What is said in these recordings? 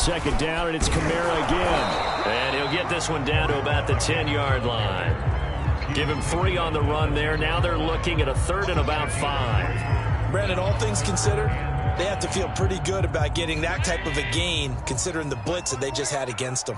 second down, and it's Kamara again. And he'll get this one down to about the 10-yard line. Give him 3 on the run there. Now they're looking at a 3rd and about 5. Brandon, all things considered, they have to feel pretty good about getting that type of a gain, considering the blitz that they just had against them.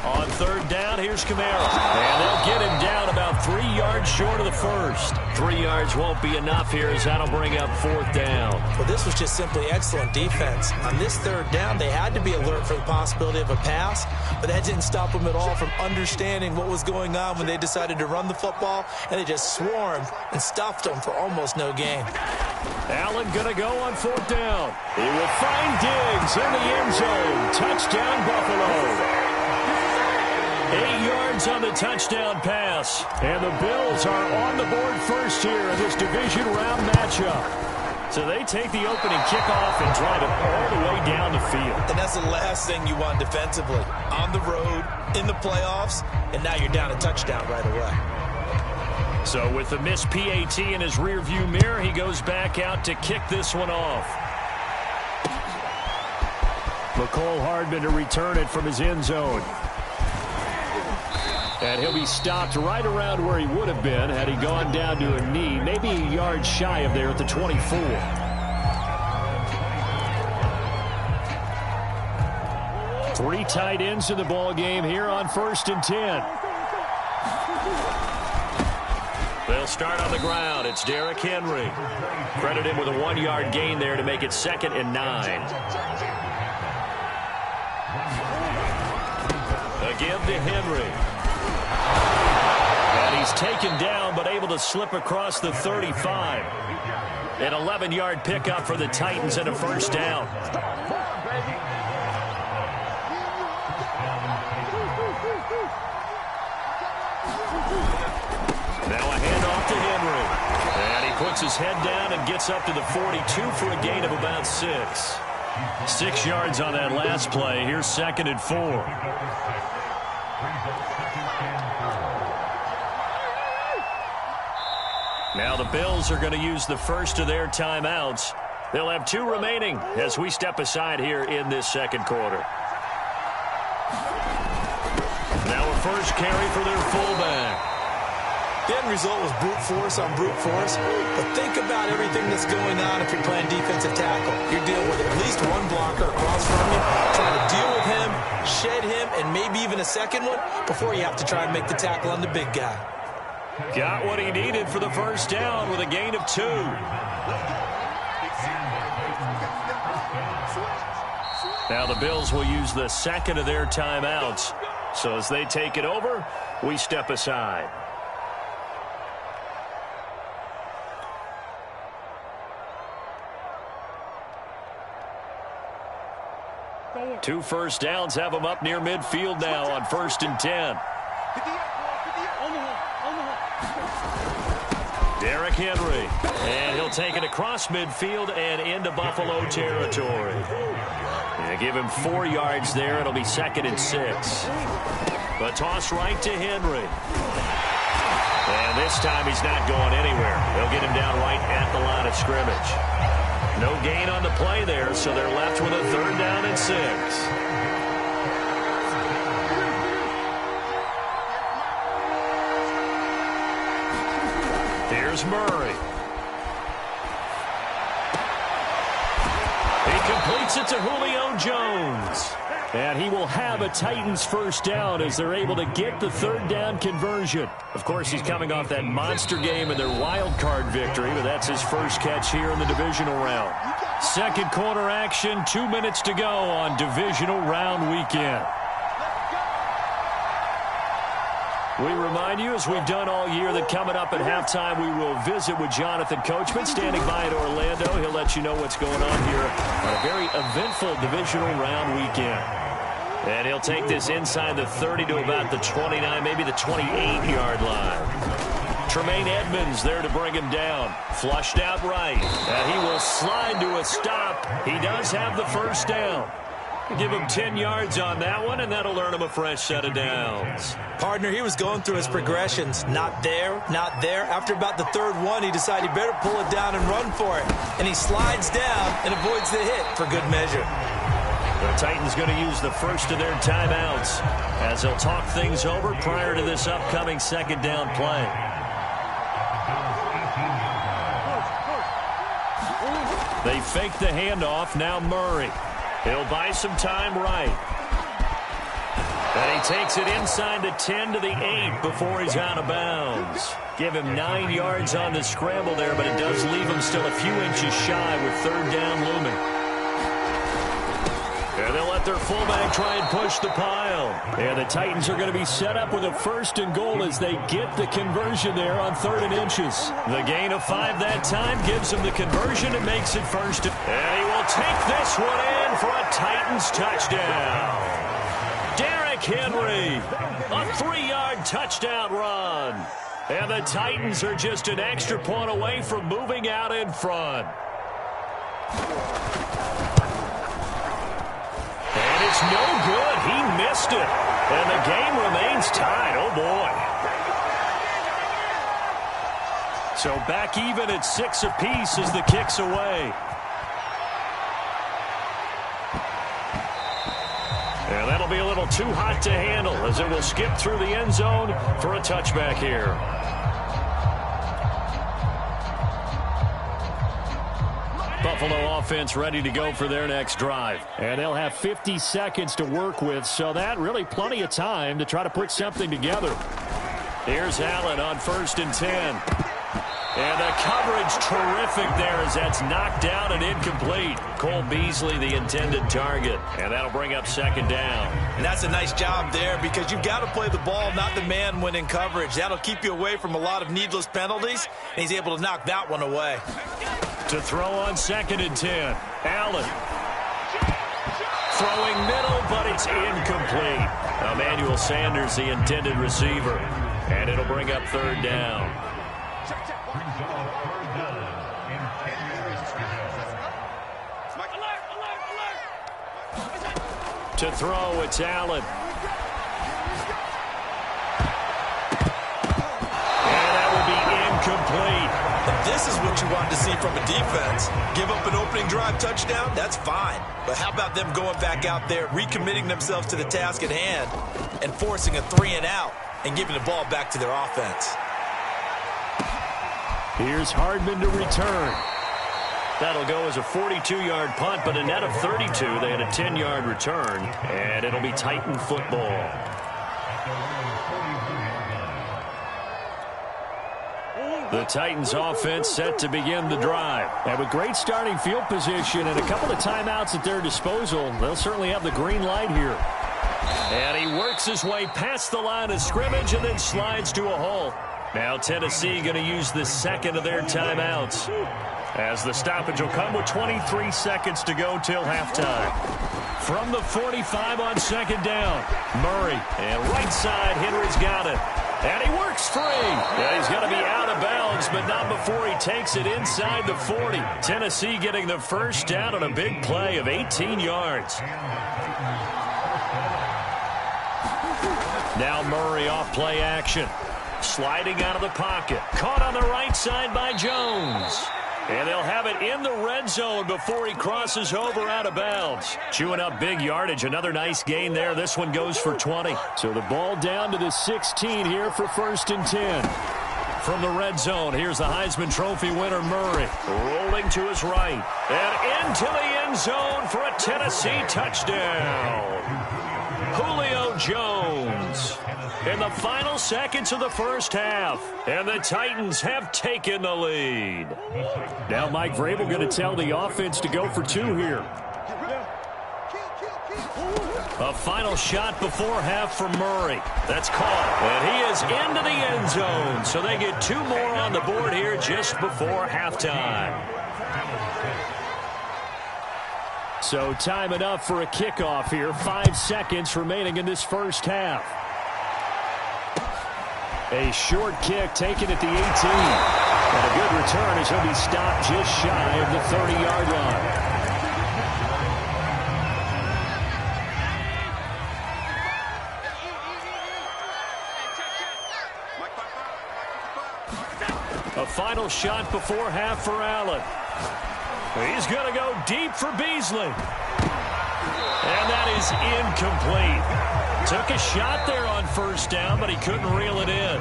On 3rd down, here's Kamara. And they'll get him down about 3 yards short of the first. 3 yards won't be enough here as that'll bring up 4th down. Well, this was just simply excellent defense. On this 3rd down, they had to be alert for the possibility of a pass, but that didn't stop them at all from understanding what was going on when they decided to run the football, and they just swarmed and stuffed them for almost no gain. Allen going to go on 4th down. He will find Diggs in the end zone. Touchdown, Buffalo. 8 yards on the touchdown pass. And the Bills are on the board first here in this division round matchup. So they take the opening kickoff and drive it all the way down the field. And that's the last thing you want defensively. On the road, in the playoffs, and now you're down a touchdown right away. So with the missed PAT in his rearview mirror, he goes back out to kick this one off. McCole Hardman to return it from his end zone. And he'll be stopped right around where he would have been had he gone down to a knee, maybe a yard shy of there at the 24. Three tight ends in the ball game here on 1st and 10. They'll start on the ground. It's Derrick Henry. Credit him with a 1-yard gain there to make it 2nd and 9. Again to Henry. And he's taken down but able to slip across the 35. An 11-yard pickup for the Titans and a 1st down. Now a handoff to Henry. And he puts his head down and gets up to the 42 for a gain of about 6. 6 yards on that last play. Here's 2nd and 4. Now the Bills are going to use the first of their timeouts. They'll have 2 remaining as we step aside here in this 2nd quarter. Now a first carry for their fullback. The end result was brute force on brute force, but think about everything that's going on if you're playing defensive tackle. You're dealing with at least one blocker across from you, trying to deal with him, shed him, and maybe even a second one before you have to try and make the tackle on the big guy. Got what he needed for the 1st down with a gain of 2. Now the Bills will use the 2nd of their timeouts. So as they take it over, we step aside. Two 1st downs have them up near midfield now on 1st and 10. Derrick Henry. And he'll take it across midfield and into Buffalo territory. And give him 4 yards there. It'll be 2nd and 6. The toss right to Henry. And this time he's not going anywhere. They'll get him down right at the line of scrimmage. No gain on the play there, so they're left with a 3rd down and 6. Here's Murray. He completes it to Julio Jones. And he will have a Titans 1st down as they're able to get the 3rd down conversion. Of course, he's coming off that monster game in their wild card victory, but that's his first catch here in the divisional round. 2nd quarter action, 2 minutes to go on divisional round weekend. We remind you, as we've done all year, that coming up at halftime, we will visit with Jonathan Coachman, standing by in Orlando. He'll let you know what's going on here on a very eventful divisional round weekend. And he'll take this inside the 30 to about the 29, maybe the 28-yard line. Tremaine Edmonds there to bring him down. Flushed out right. And he will slide to a stop. He does have the 1st down. Give him 10 yards on that one, and that'll earn him a fresh set of downs. Partner, he was going through his progressions. Not there, not there. After about the third one, he decided he better pull it down and run for it. And he slides down and avoids the hit for good measure. The Titans going to use the first of their timeouts as they'll talk things over prior to this upcoming second down play. They fake the handoff. Now Murray. He'll buy some time right. And he takes it inside the 10 to the 8 before he's out of bounds. Give him 9 yards on the scramble there, but it does leave him still a few inches shy with third down looming. And they'll let their fullback try and push the pile. And the Titans are going to be set up with a first and goal as they get the conversion there on 3rd and inches. The gain of 5 that time gives him the conversion and makes it first. And he will take this one in for a Titans touchdown. Derrick Henry, a 3-yard touchdown run. And the Titans are just an extra point away from moving out in front. And it's no good. He missed it. And the game remains tied. Oh, boy. So back even at 6 apiece as the kick's away. And that'll be a little too hot to handle as it will skip through the end zone for a touchback here. Buffalo offense ready to go for their next drive. And they'll have 50 seconds to work with, so that really plenty of time to try to put something together. Here's Allen on 1st and 10. And the coverage terrific there as that's knocked down and incomplete. Cole Beasley the intended target. And that'll bring up 2nd down. And that's a nice job there because you've got to play the ball, not the man when in coverage. That'll keep you away from a lot of needless penalties, and he's able to knock that one away. To throw on 2nd and 10. Allen. Throwing middle, but it's incomplete. Emmanuel Sanders, the intended receiver. And it'll bring up 3rd down. To throw, it's Allen. And that will be incomplete. This is what you want to see from a defense. Give up an opening drive touchdown, that's fine. But how about them going back out there, recommitting themselves to the task at hand, and forcing a 3-and-out and giving the ball back to their offense. Here's Hardman to return. That'll go as a 42-yard punt, but a net of 32. They had a 10-yard return, and it'll be Titan football. The Titans offense set to begin the drive. And with great starting field position and a couple of timeouts at their disposal, they'll certainly have the green light here. And he works his way past the line of scrimmage and then slides to a hole. Now Tennessee going to use the second of their timeouts, as the stoppage will come with 23 seconds to go till halftime. From the 45 on 2nd down, Murray. And right side, Henry's got it. And he works free. Yeah, he's got to be out of bounds, but not before he takes it inside the 40. Tennessee getting the first down on a big play of 18 yards. Now Murray off play action. Sliding out of the pocket. Caught on the right side by Jones. And they'll have it in the red zone before he crosses over out of bounds. Chewing up big yardage. Another nice gain there. This one goes for 20. So the ball down to the 16 here for 1st and 10. From the red zone, here's the Heisman Trophy winner, Murray. Rolling to his right. And into the end zone for a Tennessee touchdown. Julio Jones. In the final seconds of the first half. And the Titans have taken the lead. Now Mike Vrabel going to tell the offense to go for 2 here. A final shot before half for Murray. That's caught. And he is into the end zone. So they get 2 more on the board here just before halftime. So time enough for a kickoff here. 5 seconds remaining in this first half. A short kick taken at the 18. And a good return as he'll be stopped just shy of the 30-yard line. A final shot before half for Allen. He's going to go deep for Beasley. And that is incomplete. Took a shot there on first down, but he couldn't reel it in.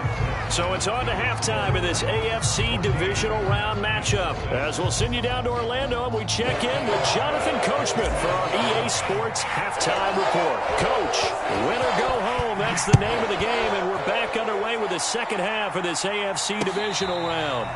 So it's on to halftime in this AFC divisional round matchup. As we'll send you down to Orlando, and we check in with Jonathan Coachman for our EA Sports Halftime Report. Coach, win or go home, that's the name of the game, and we're back underway with the second half of this AFC divisional round.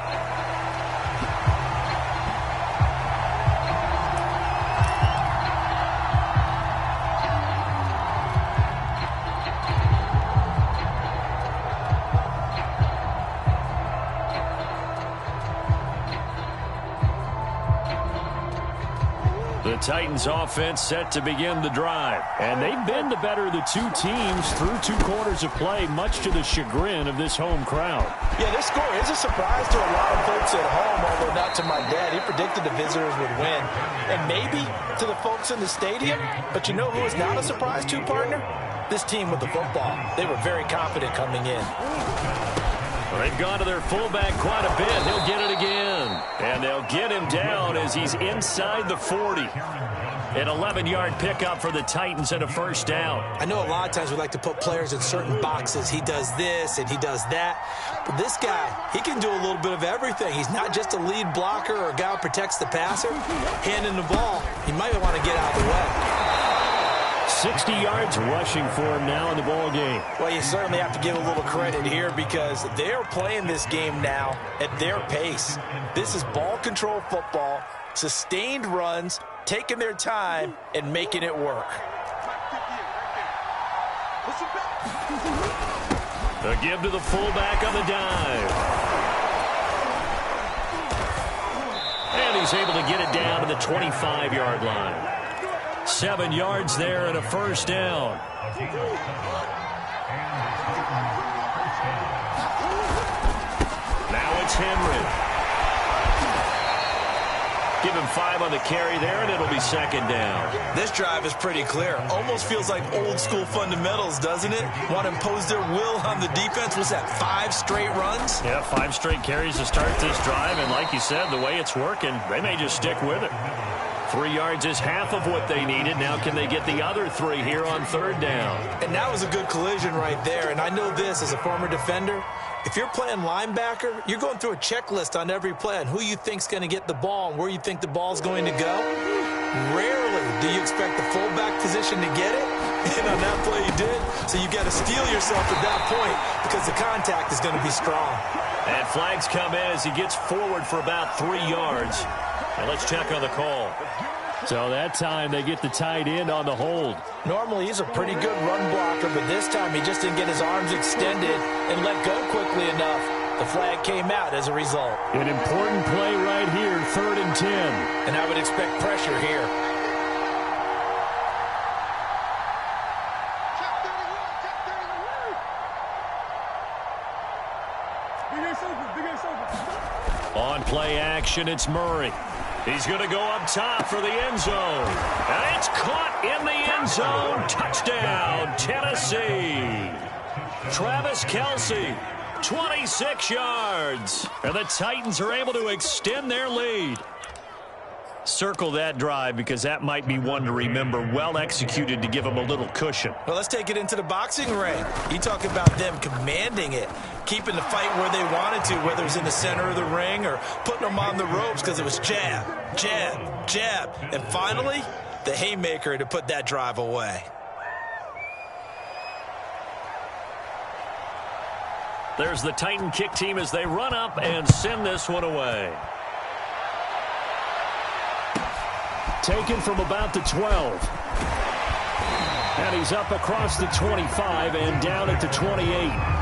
The Titans offense set to begin the drive. And they've been the better of the two teams through 2 quarters of play, much to the chagrin of this home crowd. Yeah, this score is a surprise to a lot of folks at home, although not to my dad. He predicted the visitors would win. And maybe to the folks in the stadium. But you know who is not a surprise to, partner? This team with the football. They were very confident coming in. Well, they've gone to their fullback quite a bit. He'll get it again. And they'll get him down as he's inside the 40. An 11-yard pickup for the Titans and a first down. I know a lot of times we like to put players in certain boxes. He does this and he does that. But this guy, he can do a little bit of everything. He's not just a lead blocker or a guy who protects the passer. Handing the ball, he might want to get out of the way. 60 yards rushing for him now in the ball game. Well, you certainly have to give a little credit here because they're playing this game now at their pace. This is ball control football, sustained runs, taking their time and making it work. A give to the fullback on the dive. And he's able to get it down to the 25-yard line. 7 yards there and a first down. Now it's Henry. Give him 5 on the carry there, and it'll be second down. This drive is pretty clear. Almost feels like old school fundamentals, doesn't it? Want to impose their will on the defense. Was that 5 straight runs? Yeah, 5 straight carries to start this drive, and like you said, the way it's working, they may just stick with it. 3 yards is half of what they needed. Now can they get the other 3 here on third down? And that was a good collision right there. And I know this as a former defender. If you're playing linebacker, you're going through a checklist on every play on who you think's going to get the ball and where you think the ball's going to go. Rarely do you expect the fullback position to get it. And on that play you did. So you got to steel yourself at that point because the contact is going to be strong. And flags come in as he gets forward for about 3 yards. And let's check on the call. So that time they get the tight end on the hold. Normally he's a pretty good run blocker, but this time he just didn't get his arms extended and let go quickly enough. The flag came out as a result. An important play right here, 3rd and 10. And I would expect pressure here. On play action, it's Murray. He's going to go up top for the end zone. And it's caught in the end zone. Touchdown, Tennessee. Travis Kelce, 26 yards. And the Titans are able to extend their lead. Circle that drive because that might be one to remember. Well executed to give them a little cushion. Well, let's take it into the boxing ring. You talk about them commanding it, keeping the fight where they wanted to, whether it's in the center of the ring or putting them on the ropes because it was jab, jab, jab. And finally, the haymaker to put that drive away. There's the Titan kick team as they run up and send this one away. Taken from about the 12. And he's up across the 25 and down at the 28.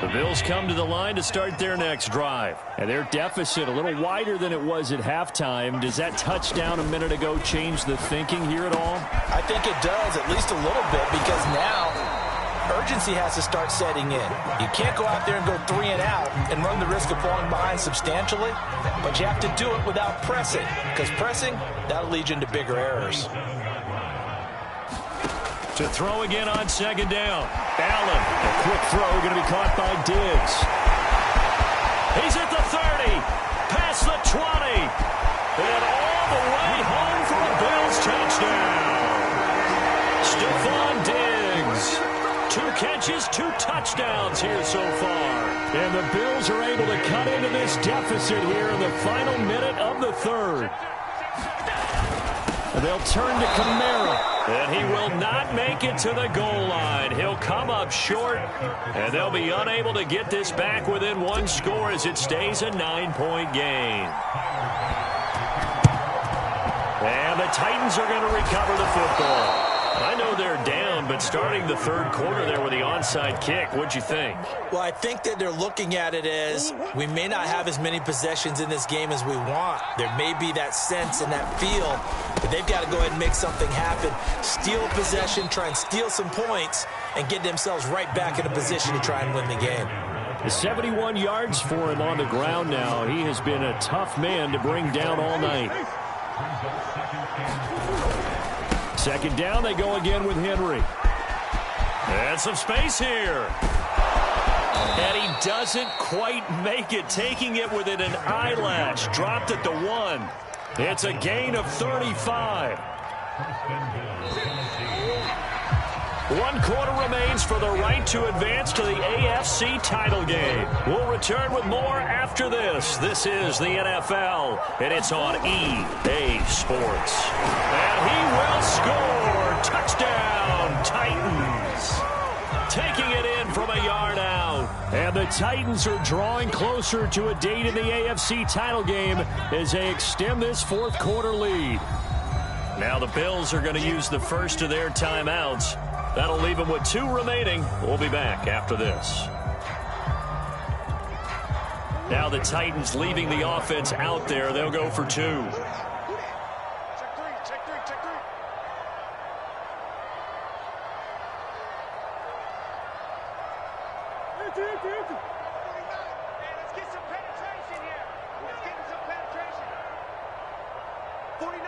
The Bills come to the line to start their next drive. And their deficit a little wider than it was at halftime. Does that touchdown a minute ago change the thinking here at all? I think it does, at least a little bit, because now urgency has to start setting in. You can't go out there and go 3 and out and run the risk of falling behind substantially, but you have to do it without pressing, because pressing, that'll lead you into bigger errors. To throw again on second down. Allen, a quick throw, going to be caught by Diggs. He's at the 30, past the 20, and all the way home for a Bills touchdown. Stephon Diggs, 2 catches, 2 touchdowns here so far. And the Bills are able to cut into this deficit here in the final minute of the third. And they'll turn to Kamara. And he will not make it to the goal line. He'll come up short, and they'll be unable to get this back within 1 score as it stays a 9-point game. And the Titans are going to recover the football. I know they're down, but starting the third quarter there with the onside kick, what'd you think? Well, I think that they're looking at it as we may not have as many possessions in this game as we want. There may be that sense and that feel, but they've got to go ahead and make something happen. Steal possession, try and steal some points, and get themselves right back in a position to try and win the game. 71 yards for him on the ground now. He has been a tough man to bring down all night. Second down, they go again with Henry. And some space here. And he doesn't quite make it, taking it within an eyelash. Dropped at the 1. It's a gain of 35. 1 quarter remains for the right to advance to the AFC title game. We'll return with more after this. This is the NFL, and it's on EA Sports. And he will score. Touchdown, Titans. Taking it in from a yard out. And the Titans are drawing closer to a date in the AFC title game as they extend this 4th quarter lead. Now the Bills are going to use the first of their timeouts. That'll leave them with 2 remaining. We'll be back after this. Now the Titans leaving the offense out there. They'll go for 2. Let's get some penetration here. Let's get some penetration. 49.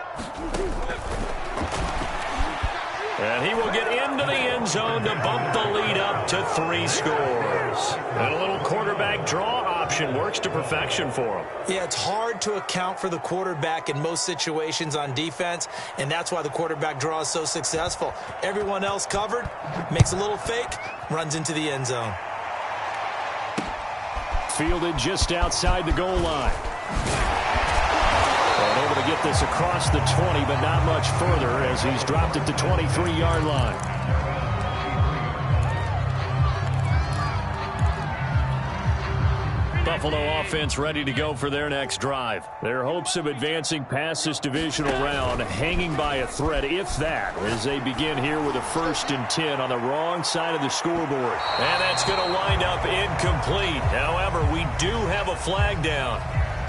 And he will get into the end zone to bump the lead up to 3 scores. And a little quarterback draw option works to perfection for him. Yeah, it's hard to account for the quarterback in most situations on defense, and that's why the quarterback draw is so successful. Everyone else covered, makes a little fake, runs into the end zone. Fielded just outside the goal line. And able to get this across the 20, but not much further as he's dropped it to 23-yard line. Buffalo offense ready to go for their next drive. Their hopes of advancing past this divisional round hanging by a thread, if that, as they begin here with a 1st and 10 on the wrong side of the scoreboard. And that's going to wind up incomplete. However, we do have a flag down.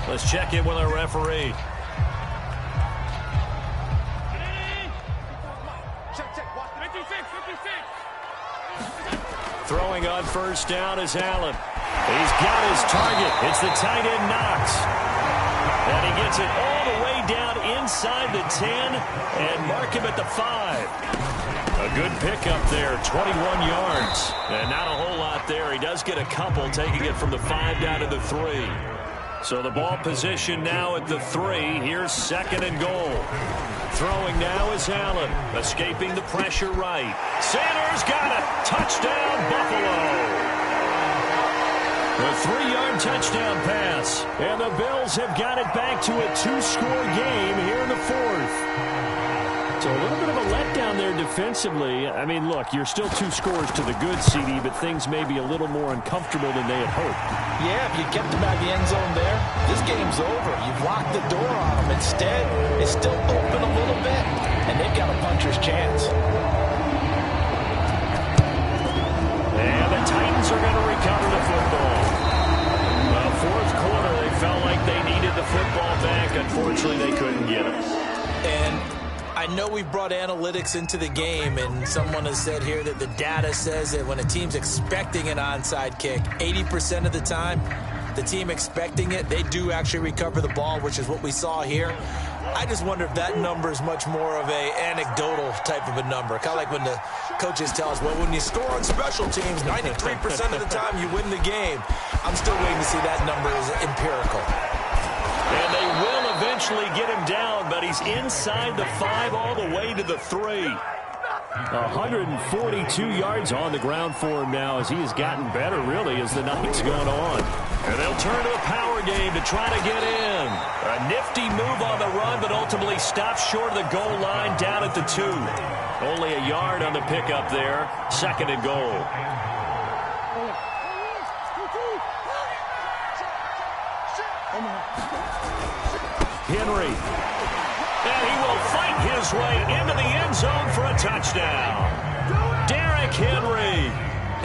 Let's check in with our referee. Throwing on 1st down is Allen. He's got his target. It's the tight end Knox. And he gets it all the way down inside the 10 and mark him at the 5. A good pickup there, 21 yards. And not a whole lot there. He does get a couple, taking it from the 5 down to the 3. So the ball position now at the 3. Here's 2nd and goal. Throwing now is Allen, escaping the pressure right. Sanders got it. Touchdown, Buffalo. A 3-yard touchdown pass. And the Bills have got it back to a 2-score game here in the 4th. So a little bit of a letdown there defensively. I mean, look, you're still 2 scores to the good, CD, but things may be a little more uncomfortable than they had hoped. Yeah, if you kept them out of the end zone there, this game's over. You've locked the door on them. Instead, it's still open a little bit, and they've got a puncher's chance. And the Titans are going to recover the football. The 4th quarter, they felt like they needed the football back. Unfortunately, they couldn't get it. And I I know we brought analytics into the game, and someone has said here that the data says that when a team's expecting an onside kick, 80% of the time, the team expecting it, they do actually recover the ball, which is what we saw here. I just wonder if that number is much more of a anecdotal type of a number. Kind of like when the coaches tell us, well, when you score on special teams, 93% of the time you win the game. I'm still waiting to see that number is empirical. And they will eventually get him down, but he's inside the 5 all the way to the 3. 142 yards on the ground for him now as he has gotten better, really, as the night's gone on. And they'll turn to a power game to try to get in. A nifty move on the run, but ultimately stops short of the goal line down at the 2. Only a yard on the pickup there. 2nd and goal. Henry. And he will fight his way into the end zone for a touchdown. Derrick Henry,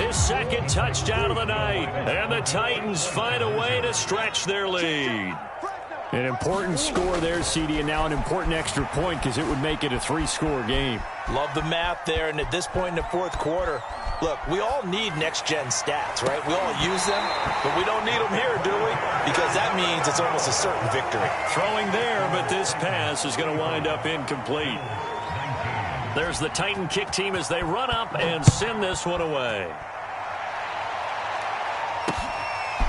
his 2nd touchdown of the night. And the Titans find a way to stretch their lead. An important score there, CD, and now an important extra point because it would make it a 3-score game. Love the math there, and at this point in the 4th quarter, look, we all need next-gen stats, right? We all use them, but we don't need them here, do we? Because that means it's almost a certain victory. Throwing there, but this pass is going to wind up incomplete. There's the Titan kick team as they run up and send this one away.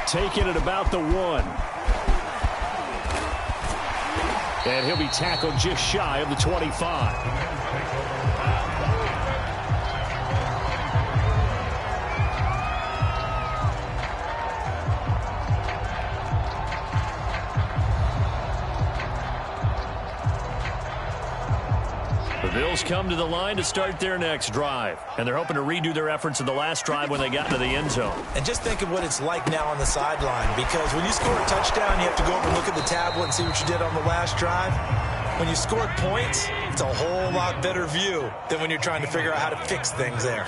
Taking it about the 1. And he'll be tackled just shy of the 25. The Bills come to the line to start their next drive. And they're hoping to redo their efforts in the last drive when they got into the end zone. And just think of what it's like now on the sideline, because when you score a touchdown, you have to go over and look at the tablet and see what you did on the last drive. When you scored points, it's a whole lot better view than when you're trying to figure out how to fix things there.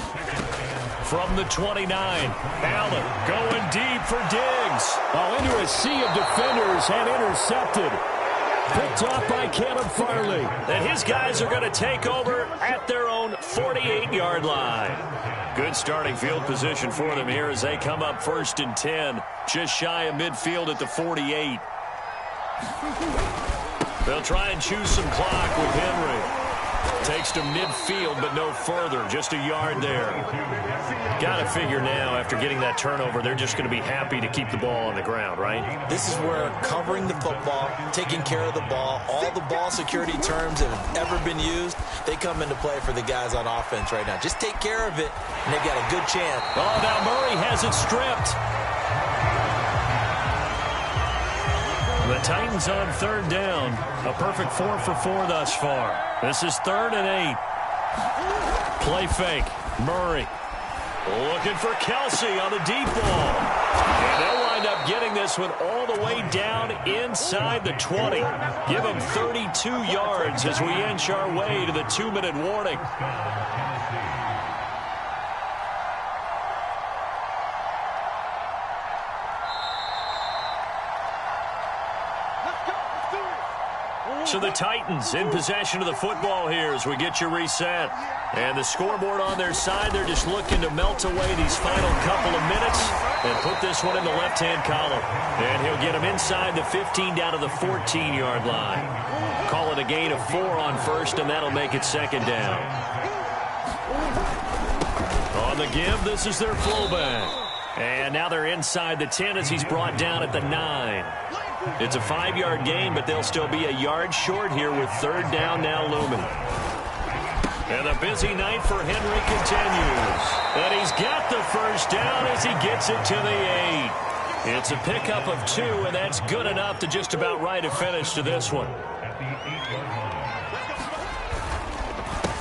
From the 29, Allen going deep for Diggs. Oh, into a sea of defenders and intercepted. Picked off by Caleb Farley. And his guys are going to take over at their own 48-yard line. Good starting field position for them here as they come up 1st and 10. Just shy of midfield at the 48. They'll try and choose some clock with Henry. Takes to midfield, but no further. Just a yard there. Got to figure now, after getting that turnover, they're just going to be happy to keep the ball on the ground, right? This is where covering the football, taking care of the ball, all the ball security terms that have ever been used, they come into play for the guys on offense right now. Just take care of it, and they've got a good chance. Oh, now Murray has it stripped. The Titans on 3rd down. A perfect 4 for 4 thus far. This is 3rd and 8. Play fake. Murray looking for Kelsey on the deep ball. And they'll wind up getting this one all the way down inside the 20. Give them 32 yards as we inch our way to the 2-minute warning. So the Titans in possession of the football here as we get you reset. And the scoreboard on their side, they're just looking to melt away these final couple of minutes and put this one in the left-hand column. And he'll get him inside the 15 down to the 14-yard line. Call it a gain of 4 on 1st, and that'll make it 2nd down. On the give, this is their fullback. And now they're inside the 10 as he's brought down at the 9. It's a 5-yard gain, but they'll still be a yard short here with 3rd down now looming. And the busy night for Henry continues. And he's got the 1st down as he gets it to the 8. It's a pickup of 2, and that's good enough to just about write a finish to this one.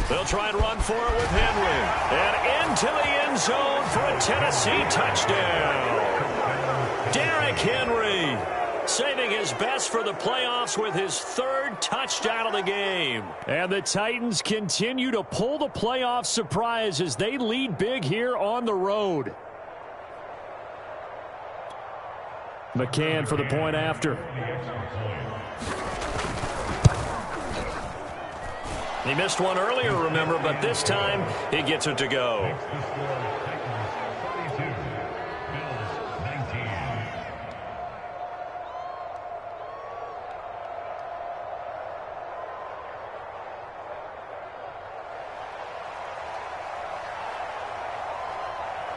They'll try and run for it with Henry. And into the end zone for a Tennessee touchdown. Derrick Henry saving his best for the playoffs with his 3rd touchdown of the game. And the Titans continue to pull the playoff surprise as they lead big here on the road. McCann for the point after. He missed one earlier, remember, but this time he gets it to go.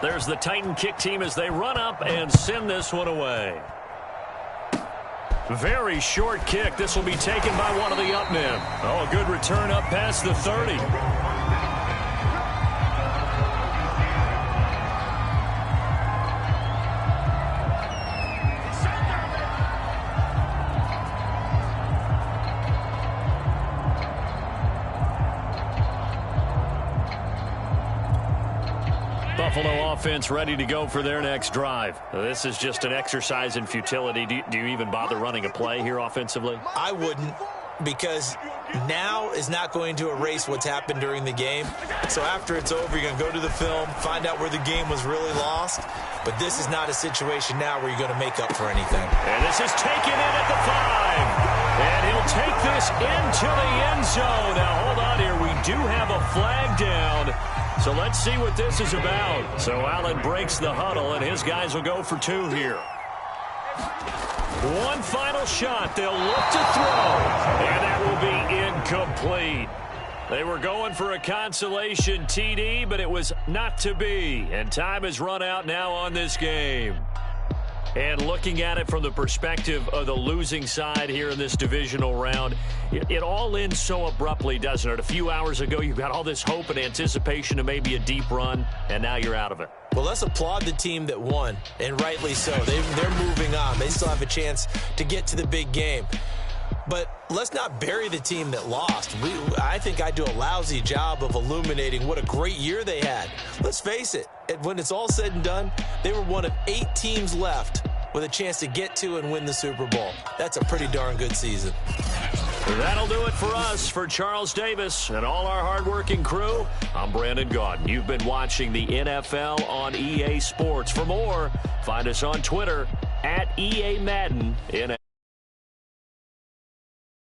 There's the Titan kick team as they run up and send this one away. Very short kick. This will be taken by one of the up men. Oh, a good return up past the 30. Buffalo offense ready to go for their next drive. This is just an exercise in futility. Do you even bother running a play here offensively? I wouldn't, because now is not going to erase what's happened during the game. So after it's over, you're going to go to the film, find out where the game was really lost. But this is not a situation now where you're going to make up for anything. And this is taken in at the 5. And he'll take this into the end zone. Now, hold on here. We do have a flag down. So let's see what this is about. So Allen breaks the huddle, and his guys will go for 2 here. One final shot. They'll look to throw, and that will be incomplete. They were going for a consolation TD, but it was not to be. And time has run out now on this game. And looking at it from the perspective of the losing side here in this divisional round, it all ends so abruptly, doesn't it? A few hours ago, you got all this hope and anticipation of maybe a deep run, and now you're out of it. Well, let's applaud the team that won, and rightly so. They're moving on. They still have a chance to get to the big game. But let's not bury the team that lost. I think I do a lousy job of illuminating what a great year they had. Let's face it, when it's all said and done, they were one of 8 teams left with a chance to get to and win the Super Bowl. That's a pretty darn good season. That'll do it for us. For Charles Davis and all our hardworking crew, I'm Brandon Gaudin. You've been watching the NFL on EA Sports. For more, find us on Twitter @EA Madden.